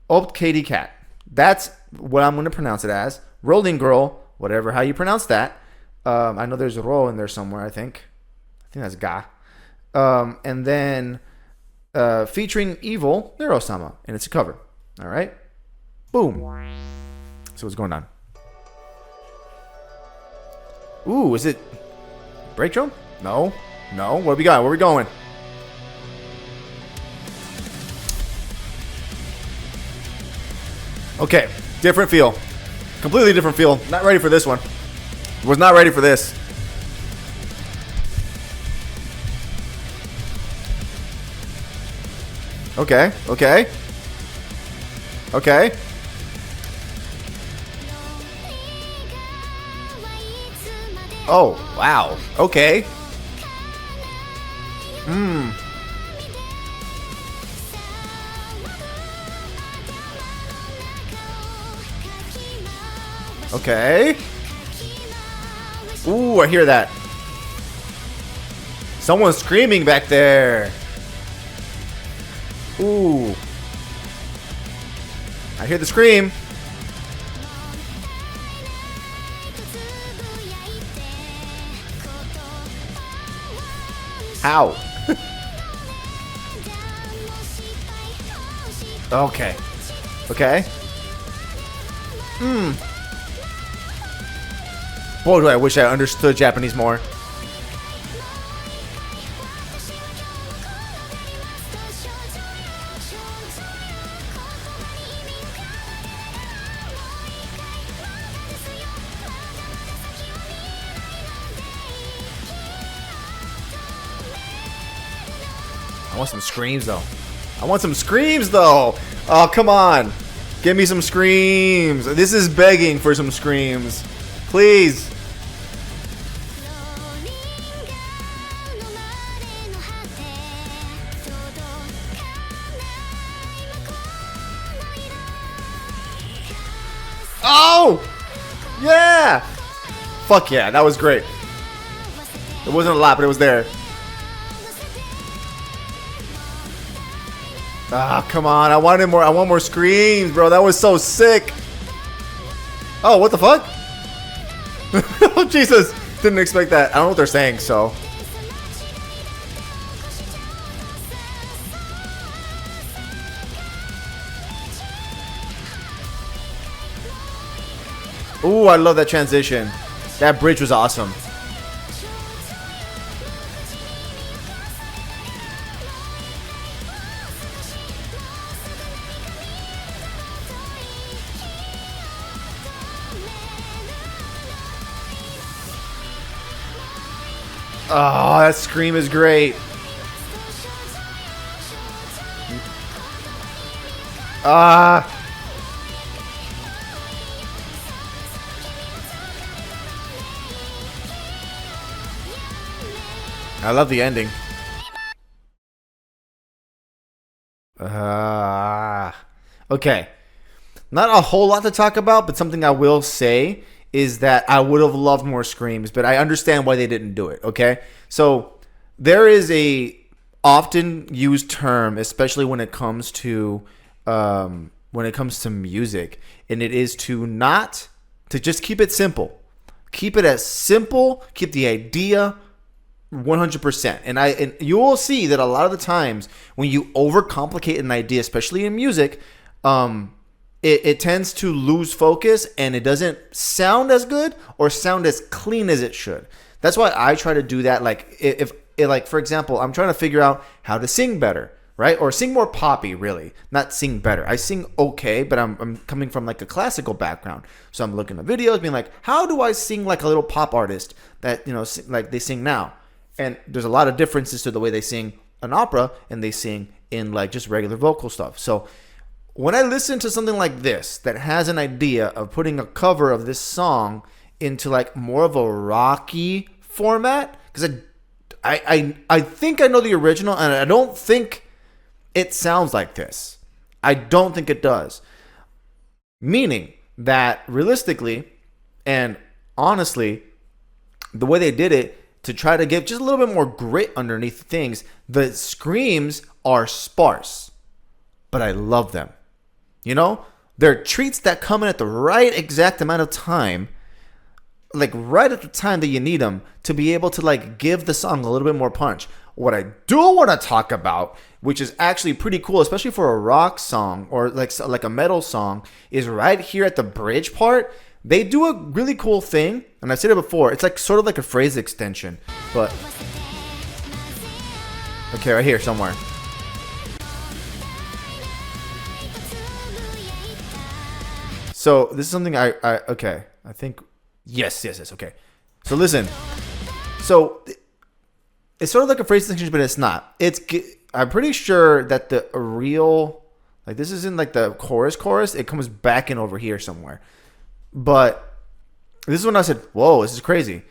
Opt Katie Cat. That's what I'm going to pronounce it as. Rolling Girl, whatever, how you pronounce that. I know there's a ro in there somewhere, I think. I think that's ga. And then featuring Evil Nero-sama. And it's a cover. All right? Boom. So what's going on? Ooh, is it break drum? No. No. What do we got? Where are we going? Okay. Different feel. Completely different feel. Not ready for this one. Was not ready for this. Okay. Okay. Okay. Oh, wow. Okay. Okay. Ooh, I hear that. Someone's screaming back there. Ooh. I hear the scream. Ow. Okay. Okay. Boy, do I wish I understood Japanese more. I want some screams, though. I want some screams, though. Oh, come on. Give me some screams. This is begging for some screams. Please. Oh! Yeah! Fuck yeah, that was great. It wasn't a lot, but it was there. Ah, come on. I wanted more. I want more screams, bro. That was so sick. Oh, what the fuck? Oh, Jesus. Didn't expect that. I don't know what they're saying, so. Ooh, I love that transition. That bridge was awesome. Oh, that scream is great. Ah. I love the ending. Okay. Not a whole lot to talk about, but something I will say is that I would have loved more screams, but I understand why they didn't do it, okay? So there is a often used term, especially when it comes to music, and it is to just keep it simple. Keep it as simple, keep the idea 100%. And you will see that a lot of the times when you overcomplicate an idea, especially in music, it tends to lose focus and it doesn't sound as good or sound as clean as it should. That's why I try to do that. Like like for example, I'm trying to figure out how to sing better, right? Or sing more poppy, really. Not sing better. I sing okay, but I'm coming from like a classical background. So I'm looking at videos being like, how do I sing like a little pop artist that, like they sing now? And there's a lot of differences to the way they sing an opera and they sing in like just regular vocal stuff. So when I listen to something like this that has an idea of putting a cover of this song into like more of a rocky format, because I think I know the original and I don't think it sounds like this. I don't think it does. Meaning that realistically and honestly, the way they did it to try to give just a little bit more grit underneath things, the screams are sparse, but I love them. You know, they're treats that come in at the right exact amount of time, like right at the time that you need them to be able to like give the song a little bit more punch. What I do want to talk about, which is actually pretty cool, especially for a rock song or like a metal song, is right here at the bridge part. They do a really cool thing, and I've said it before. It's like sort of like a phrase extension, but okay, right here somewhere. So this is something I okay. I think yes. Okay. So listen. So it's sort of like a phrase extension, but it's not. I'm pretty sure that the real, like, this isn't like the chorus. It comes back in over here somewhere. But this is when I said, "Whoa, this is crazy."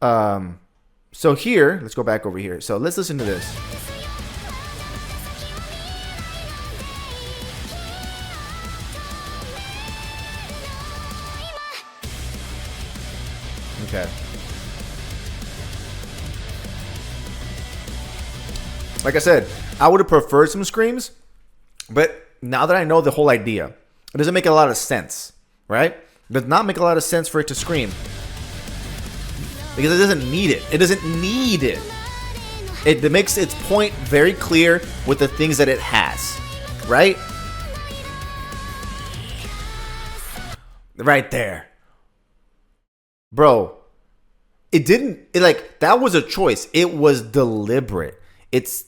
So here, let's go back over here. So let's listen to this. Okay. Like I said, I would have preferred some screams, but now that I know the whole idea, it doesn't make a lot of sense, right? It does not make a lot of sense for it to scream. Because it doesn't need it. It doesn't need it. It makes its point very clear with the things that it has, right? Right there. Bro, that was a choice. It was deliberate.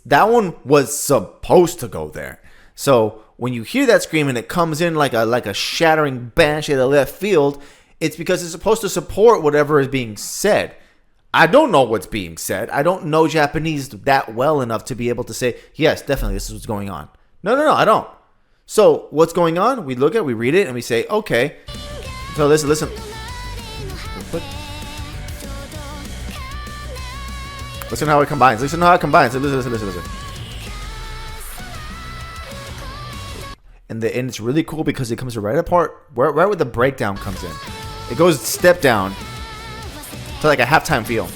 That one was supposed to go there. So when you hear that scream and it comes in like a shattering bash at the left field, it's because it's supposed to support whatever is being said. I don't know what's being said. I don't know Japanese that well enough to be able to say, yes, definitely this is what's going on. No, I don't. So what's going on? We look at, we read it, and we say, okay. So listen. Listen how it combines. Listen. And it's really cool because it comes right apart, right where the breakdown comes in. It goes step down to like a halftime feel.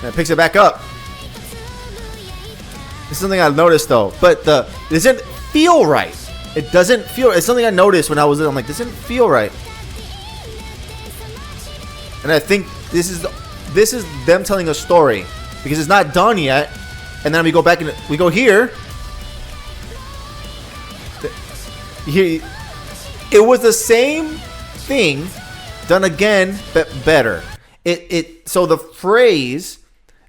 And it picks it back up. This is something I've noticed though, but it doesn't feel right. It doesn't feel. It's something I noticed when I was little. I'm like, this didn't feel right. And I think this is them telling a story because it's not done yet. And then we go back and we go here. Here, it was the same thing done again, but better. So the phrase.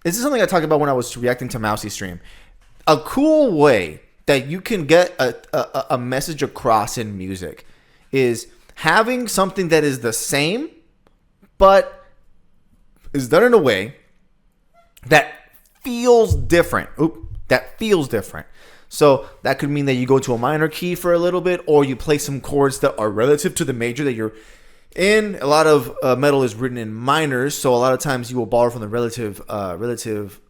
This is something I talked about when I was reacting to Mousie's stream. A cool way that you can get a message across in music is having something that is the same, but is done in a way that feels different. That feels different. So that could mean that you go to a minor key for a little bit, or you play some chords that are relative to the major that you're in. A lot of metal is written in minors, so a lot of times you will borrow from the relative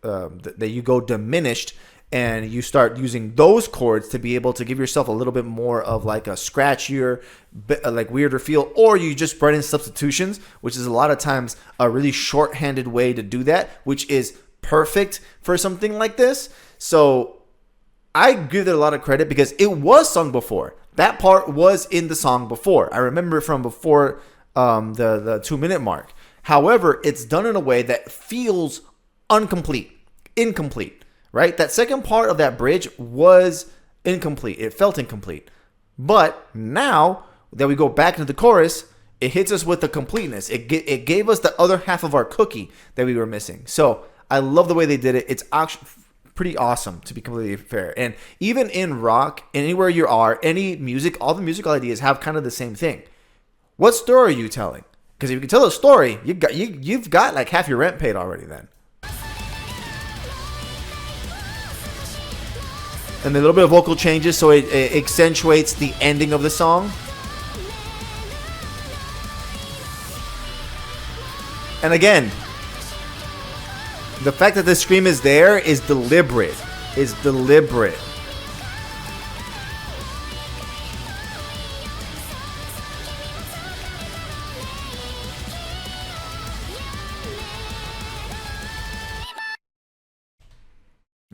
that you go diminished, and you start using those chords to be able to give yourself a little bit more of like a scratchier, like weirder feel, or you just spread in substitutions, which is a lot of times a really shorthanded way to do that, which is perfect for something like this. So I give it a lot of credit because it was sung before. That part was in the song before. I remember it from before the 2-minute mark. However, it's done in a way that feels incomplete, right? That second part of that bridge was incomplete. It felt incomplete. But now that we go back into the chorus, it hits us with the completeness. It gave us the other half of our cookie that we were missing. So I love the way they did it. It's actually pretty awesome, to be completely fair. And even in rock, anywhere you are, any music, all the musical ideas have kind of the same thing. What story are you telling? Because if you can tell a story, you've got like half your rent paid already then. And a little bit of vocal changes, so it accentuates the ending of the song. And again, the fact that the scream is there is deliberate. It's deliberate.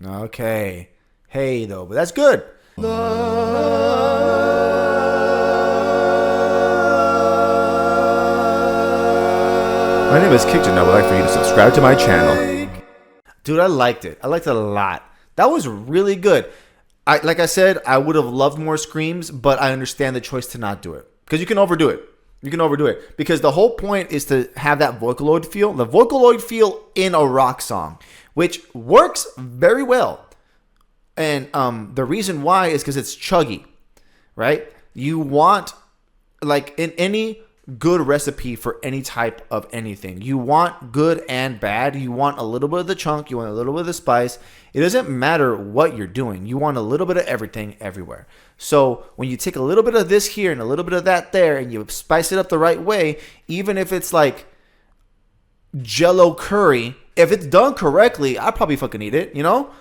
Okay. Hey, though, but that's good. My name is KICdude, and I would like for you to subscribe to my channel. Dude, I liked it. I liked it a lot. That was really good. Like I said, I would have loved more screams, but I understand the choice to not do it. Because you can overdo it. You can overdo it. Because the whole point is to have that Vocaloid feel. The Vocaloid feel in a rock song, which works very well. And the reason why is because it's chuggy, right? You want, like in any good recipe for any type of anything, you want good and bad. You want a little bit of the chunk. You want a little bit of the spice. It doesn't matter what you're doing. You want a little bit of everything everywhere. So when you take a little bit of this here and a little bit of that there and you spice it up the right way, even if it's like Jello curry, if it's done correctly, I'd probably fucking eat it, you know?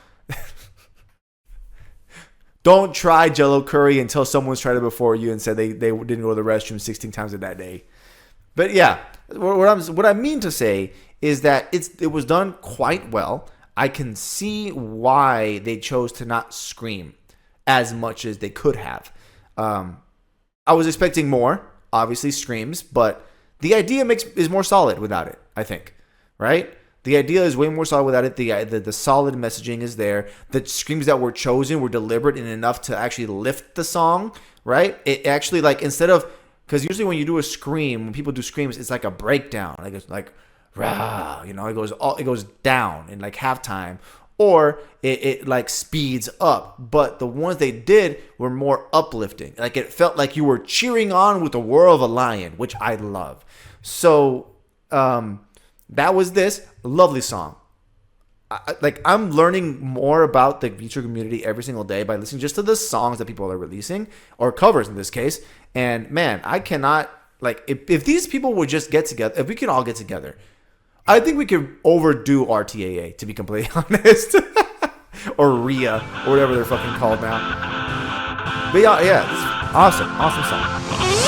Don't try Jello curry until someone's tried it before you and said they didn't go to the restroom 16 times in that day. But yeah, what I mean to say is that it was done quite well. I can see why they chose to not scream as much as they could have. I was expecting more, obviously screams, but the idea is more solid without it, I think, right? The idea is way more solid without it. The solid messaging is there. The screams that were chosen were deliberate and enough to actually lift the song, right? It actually, like, instead of, because usually when you do a scream, when people do screams, it's like a breakdown. Like, it's like, rah, you know, it goes down in like halftime, or it like speeds up. But the ones they did were more uplifting. Like, it felt like you were cheering on with the roar of a lion, which I love. So, that was this lovely song. I'm learning more about the VTuber community every single day by listening just to the songs that people are releasing, or covers in this case. And man, I cannot, like, if these people would just get together, if we can all get together, I think we could overdo RTAA, to be completely honest. Or RIA, or whatever they're fucking called now. But yeah, this is awesome song.